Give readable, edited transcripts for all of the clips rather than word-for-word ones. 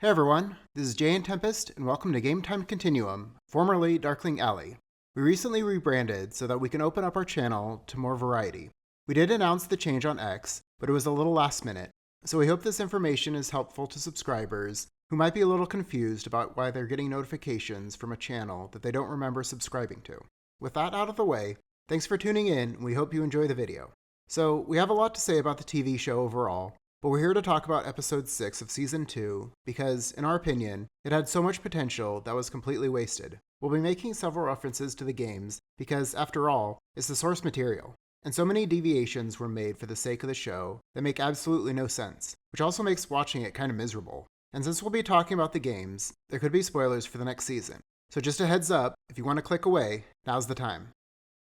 Hey everyone, this is Jay and Tempest, and welcome to Game Time Continuum, formerly Darkling Alley. We recently rebranded so that we can open up our channel to more variety. We did announce the change on X, but it was a little last minute, so we hope this information is helpful to subscribers who might be a little confused about why they're getting notifications from a channel that they don't remember subscribing to. With that out of the way, thanks for tuning in, and we hope you enjoy the video. So, we have a lot to say about the TV show overall, but we're here to talk about episode 6 of season 2 because, in our opinion, it had so much potential that was completely wasted. We'll be making several references to the games because, after all, it's the source material. And so many deviations were made for the sake of the show that make absolutely no sense, which also makes watching it kind of miserable. And since we'll be talking about the games, there could be spoilers for the next season. So just a heads up, if you want to click away, now's the time.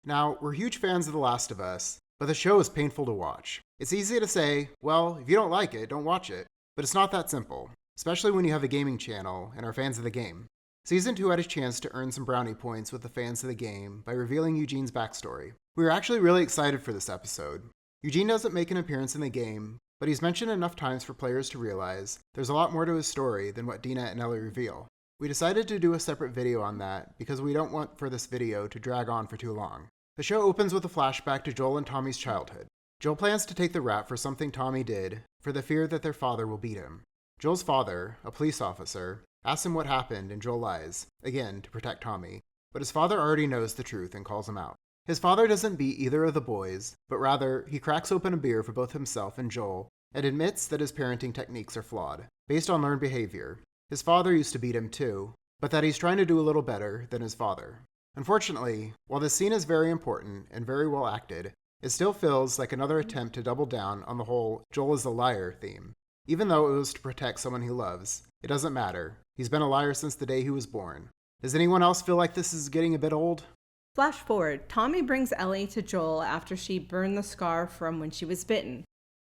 Now, we're huge fans of The Last of Us, but the show is painful to watch. It's easy to say, well, if you don't like it, don't watch it. But it's not that simple, especially when you have a gaming channel and are fans of the game. Season 2 had a chance to earn some brownie points with the fans of the game by revealing Eugene's backstory. We were actually really excited for this episode. Eugene doesn't make an appearance in the game, but he's mentioned enough times for players to realize there's a lot more to his story than what Dina and Ellie reveal. We decided to do a separate video on that because we don't want for this video to drag on for too long. The show opens with a flashback to Joel and Tommy's childhood. Joel plans to take the rap for something Tommy did for the fear that their father will beat him. Joel's father, a police officer, asks him what happened and Joel lies, again to protect Tommy, but his father already knows the truth and calls him out. His father doesn't beat either of the boys, but rather he cracks open a beer for both himself and Joel and admits that his parenting techniques are flawed, based on learned behavior. His father used to beat him too, but that he's trying to do a little better than his father. Unfortunately, while this scene is very important and very well acted, it still feels like another attempt to double down on the whole Joel is a liar theme. Even though it was to protect someone he loves, it doesn't matter. He's been a liar since the day he was born. Does anyone else feel like this is getting a bit old? Flash forward, Tommy brings Ellie to Joel after she burned the scar from when she was bitten.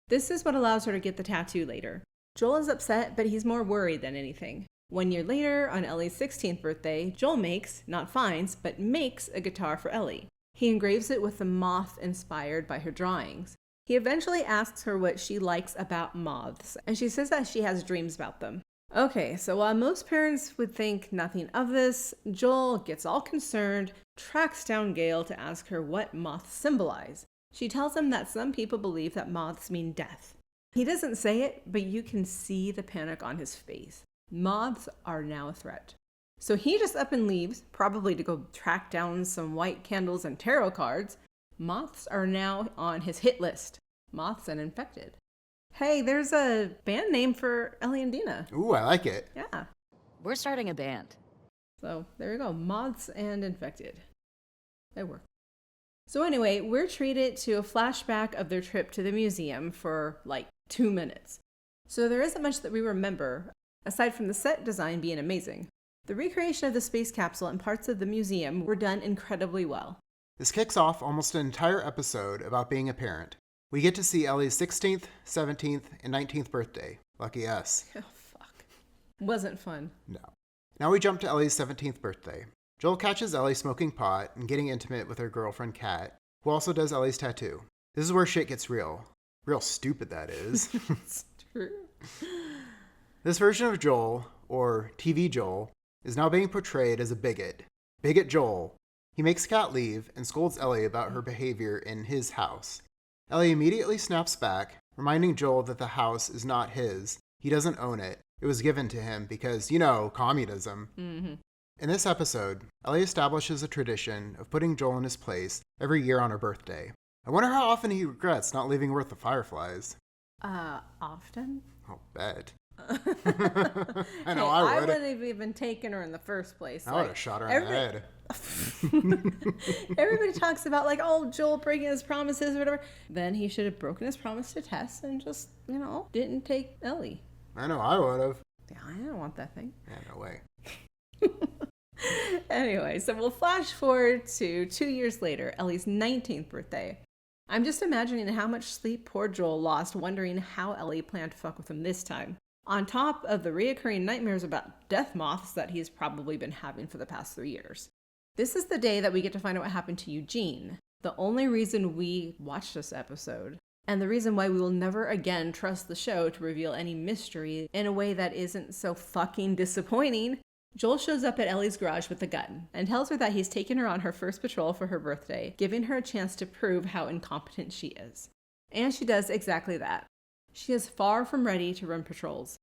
This is what allows her to get the tattoo later. Joel is upset, but he's more worried than anything. 1 year later, on Ellie's 16th birthday, Joel makes, not finds, but makes a guitar for Ellie. He engraves it with the moth inspired by her drawings. He eventually asks her what she likes about moths, and she says that she has dreams about them. Okay, so while most parents would think nothing of this, Joel gets all concerned, tracks down Gail to ask her what moths symbolize. She tells him that some people believe that moths mean death. He doesn't say it, but you can see the panic on his face. Moths are now a threat. So he just up and leaves, probably to go track down some white candles and tarot cards. Moths are now on his hit list. Moths and Infected. Hey, there's a band name for Ellie and Dina. Ooh, I like it. Yeah. We're starting a band. So there you go. Moths and Infected. They work. So anyway, we're treated to a flashback of their trip to the museum for like 2 minutes. So there isn't much that we remember, aside from the set design being amazing. The recreation of the space capsule and parts of the museum were done incredibly well. This kicks off almost an entire episode about being a parent. We get to see Ellie's 16th, 17th, and 19th birthday. Lucky us. Oh, fuck. Wasn't fun. No. Now we jump to Ellie's 17th birthday. Joel catches Ellie smoking pot and getting intimate with her girlfriend Kat, who also does Ellie's tattoo. This is where shit gets real. Real stupid, that is. It's true. This version of Joel, or TV Joel, is now being portrayed as a bigot. Bigot Joel. He makes Kat leave and scolds Ellie about her behavior in his house. Ellie immediately snaps back, reminding Joel that the house is not his. He doesn't own it. It was given to him because, communism. Mm-hmm. In this episode, Ellie establishes a tradition of putting Joel in his place every year on her birthday. I wonder how often he regrets not leaving Worth the Fireflies. Often? I'll bet. I know, I I would. wouldn't have even taken her in the first place. I would have shot her in the head. Everybody talks about Joel breaking his promises or whatever. Then he should have broken his promise to Tess and just, didn't take Ellie. I know, I would have. Yeah, I don't want that thing. Yeah, no way. Anyway, so we'll flash forward to 2 years later, Ellie's 19th birthday. I'm just imagining how much sleep poor Joel lost wondering how Ellie planned to fuck with him this time. On top of the reoccurring nightmares about death moths that he's probably been having for the past 3 years. This is the day that we get to find out what happened to Eugene. The only reason we watched this episode And the reason why we will never again trust the show to reveal any mystery in a way that isn't so fucking disappointing. Joel shows up at Ellie's garage with a gun and tells her that he's taken her on her first patrol for her birthday, giving her a chance to prove how incompetent she is. And she does exactly that. She is far from ready to run patrols.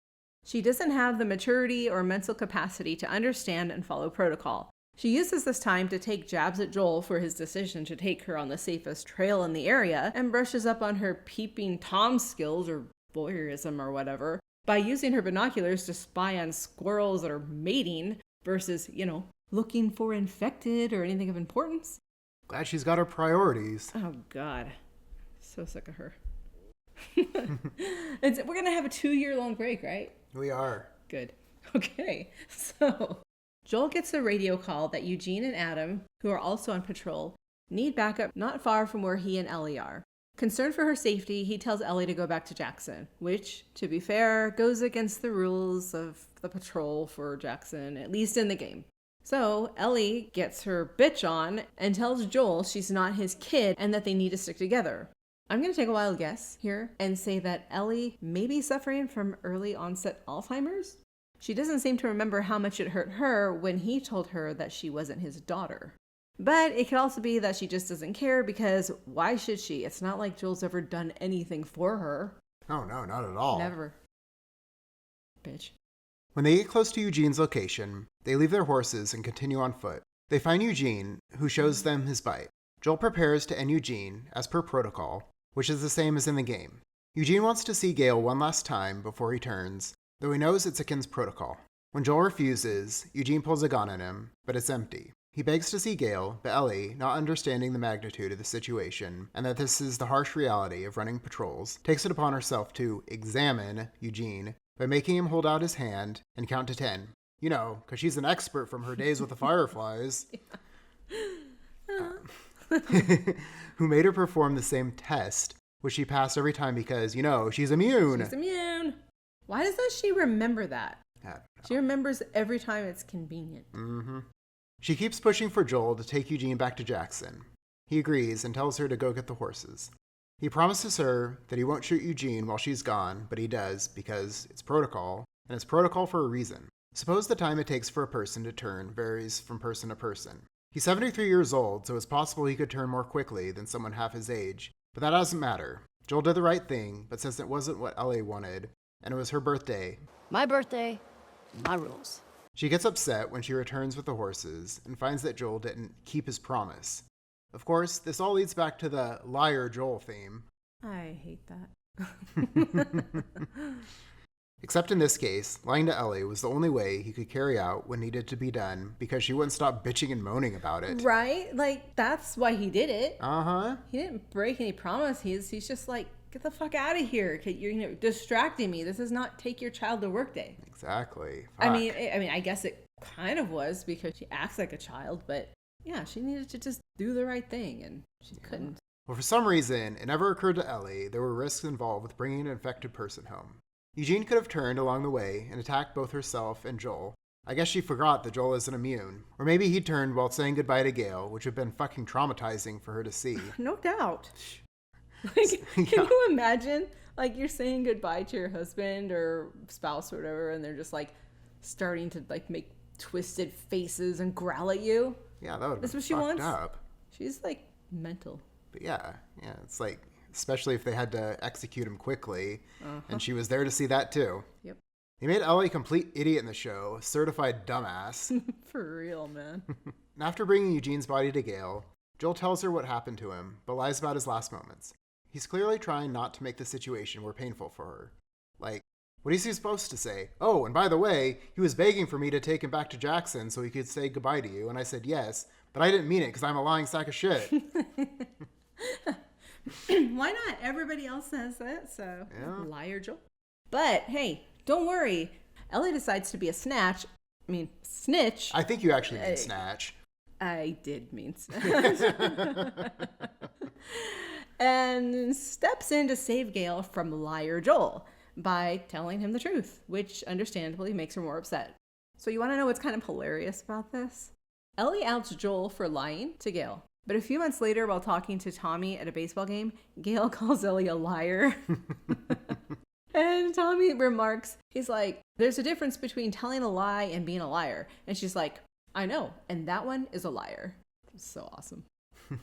She doesn't have the maturity or mental capacity to understand and follow protocol. She uses this time to take jabs at Joel for his decision to take her on the safest trail in the area and brushes up on her peeping Tom skills or voyeurism or whatever by using her binoculars to spy on squirrels that are mating versus, looking for infected or anything of importance. Glad she's got her priorities. Oh, God. So sick of her. We're going to have a 2-year-long break, right? We are. Good. Okay. So Joel gets a radio call that Eugene and Adam, who are also on patrol, need backup not far from where he and Ellie are. Concerned for her safety, he tells Ellie to go back to Jackson, which, to be fair, goes against the rules of the patrol for Jackson, at least in the game. So Ellie gets her bitch on and tells Joel she's not his kid and that they need to stick together. I'm going to take a wild guess here and say that Ellie may be suffering from early onset Alzheimer's. She doesn't seem to remember how much it hurt her when he told her that she wasn't his daughter. But it could also be that she just doesn't care because why should she? It's not like Joel's ever done anything for her. Oh, no, not at all. Never. Bitch. When they get close to Eugene's location, they leave their horses and continue on foot. They find Eugene, who shows them his bite. Joel prepares to end Eugene, as per protocol, which is the same as in the game. Eugene wants to see Gale one last time before he turns, though he knows it's against protocol. When Joel refuses, Eugene pulls a gun on him, but it's empty. He begs to see Gale, but Ellie, not understanding the magnitude of the situation and that this is the harsh reality of running patrols, takes it upon herself to examine Eugene by making him hold out his hand and count to 10. Because she's an expert from her days with the Fireflies. Who made her perform the same test, which she passed every time because, she's immune. She's immune. Why doesn't she remember that? She remembers every time it's convenient. Mm-hmm. She keeps pushing for Joel to take Eugene back to Jackson. He agrees and tells her to go get the horses. He promises her that he won't shoot Eugene while she's gone, but he does because it's protocol, and it's protocol for a reason. Suppose the time it takes for a person to turn varies from person to person. He's 73 years old, so it's possible he could turn more quickly than someone half his age, but that doesn't matter. Joel did the right thing, but since it wasn't what Ellie wanted, and it was her birthday. My birthday, my rules. She gets upset when she returns with the horses and finds that Joel didn't keep his promise. Of course, this all leads back to the liar Joel theme. I hate that. Except in this case, lying to Ellie was the only way he could carry out what needed to be done because she wouldn't stop bitching and moaning about it. Right? That's why he did it. Uh-huh. He didn't break any promises. He's just like, get the fuck out of here. You're distracting me. This is not take your child to work day. Exactly. Fuck. I mean, I guess it kind of was because she acts like a child, but yeah, she needed to just do the right thing, and she couldn't. Well, for some reason, it never occurred to Ellie there were risks involved with bringing an infected person home. Eugene could have turned along the way and attacked both herself and Joel. I guess she forgot that Joel isn't immune. Or maybe he turned while saying goodbye to Gale, which would have been fucking traumatizing for her to see. No doubt. Can you imagine, you're saying goodbye to your husband or spouse or whatever, and they're just, starting to, make twisted faces and growl at you? Yeah, that would have been That's what she fucked wants? up. She's, mental. But yeah, it's especially if they had to execute him quickly, and she was there to see that too. Yep. They made Ellie a complete idiot in the show, a certified dumbass. For real, man. And after bringing Eugene's body to Gale, Joel tells her what happened to him, but lies about his last moments. He's clearly trying not to make the situation more painful for her. What is he supposed to say? Oh, and by the way, he was begging for me to take him back to Jackson so he could say goodbye to you, and I said yes, but I didn't mean it because I'm a lying sack of shit. Why not? Everybody else says that, so yeah. Liar Joel. But hey, don't worry. Ellie decides to be a snitch. I think you actually mean snatch. I did mean snatch. And steps in to save Gale from liar Joel by telling him the truth, which understandably makes her more upset. So you want to know what's kind of hilarious about this? Ellie outs Joel for lying to Gale. But a few months later, while talking to Tommy at a baseball game, Gail calls Ellie a liar. And Tommy remarks, he's like, there's a difference between telling a lie and being a liar. And she's like, I know, and that one is a liar. So awesome.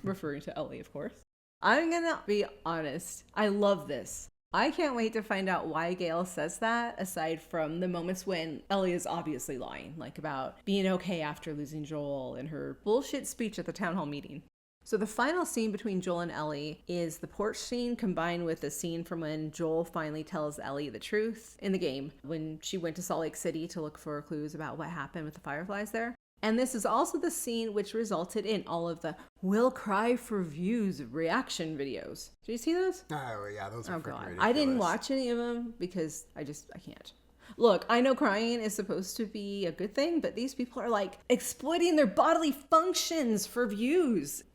Referring to Ellie, of course. I'm gonna be honest. I love this. I can't wait to find out why Gail says that, aside from the moments when Ellie is obviously lying, like about being okay after losing Joel and her bullshit speech at the town hall meeting. So the final scene between Joel and Ellie is the porch scene combined with the scene from when Joel finally tells Ellie the truth in the game, when she went to Salt Lake City to look for clues about what happened with the Fireflies there. And this is also the scene which resulted in all of the "will cry for views" reaction videos. Did you see those? Oh, yeah, those are freaking ridiculous. I didn't watch any of them because I can't. Look, I know crying is supposed to be a good thing, but these people are like exploiting their bodily functions for views.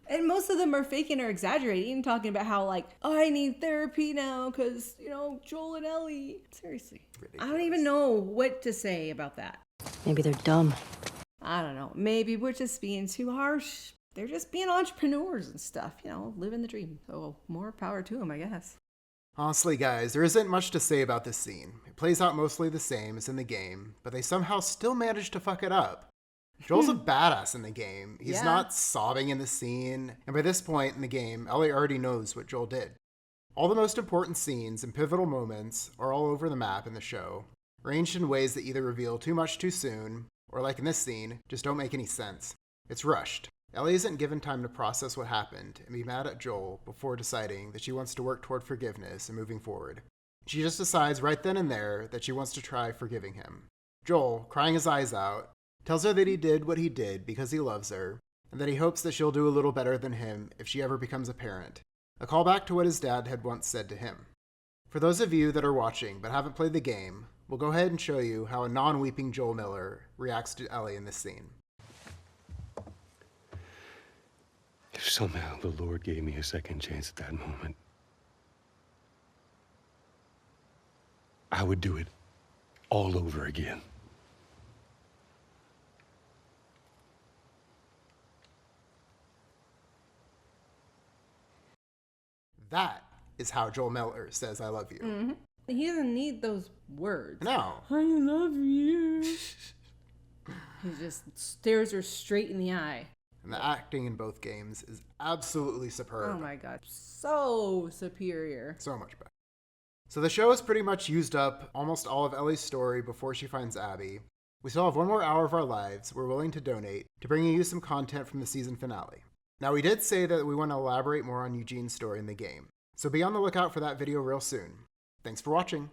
And most of them are faking or exaggerating, talking about how like, oh, I need therapy now because, Joel and Ellie. Seriously. Ridiculous. I don't even know what to say about that. Maybe they're dumb. I don't know. Maybe we're just being too harsh. They're just being entrepreneurs and stuff, living the dream. So more power to them, I guess. Honestly, guys, there isn't much to say about this scene. It plays out mostly the same as in the game, but they somehow still manage to fuck it up. Joel's a badass in the game. He's not sobbing in the scene, and by this point in the game, Ellie already knows what Joel did. All the most important scenes and pivotal moments are all over the map in the show, arranged in ways that either reveal too much too soon, or like in this scene, just don't make any sense. It's rushed. Ellie isn't given time to process what happened and be mad at Joel before deciding that she wants to work toward forgiveness and moving forward. She just decides right then and there that she wants to try forgiving him. Joel, crying his eyes out, tells her that he did what he did because he loves her, and that he hopes that she'll do a little better than him if she ever becomes a parent. A callback to what his dad had once said to him. For those of you that are watching but haven't played the game, we'll go ahead and show you how a non-weeping Joel Miller reacts to Ellie in this scene. If somehow the Lord gave me a second chance at that moment, I would do it all over again. That is how Joel Miller says I love you. Mm-hmm. He doesn't need those words. No. I love you. He just stares her straight in the eye. And the acting in both games is absolutely superb. Oh my god, so superior. So much better. So the show has pretty much used up almost all of Ellie's story before she finds Abby. We still have one more hour of our lives we're willing to donate to bringing you some content from the season finale. Now, we did say that we want to elaborate more on Eugene's story in the game, so be on the lookout for that video real soon. Thanks for watching.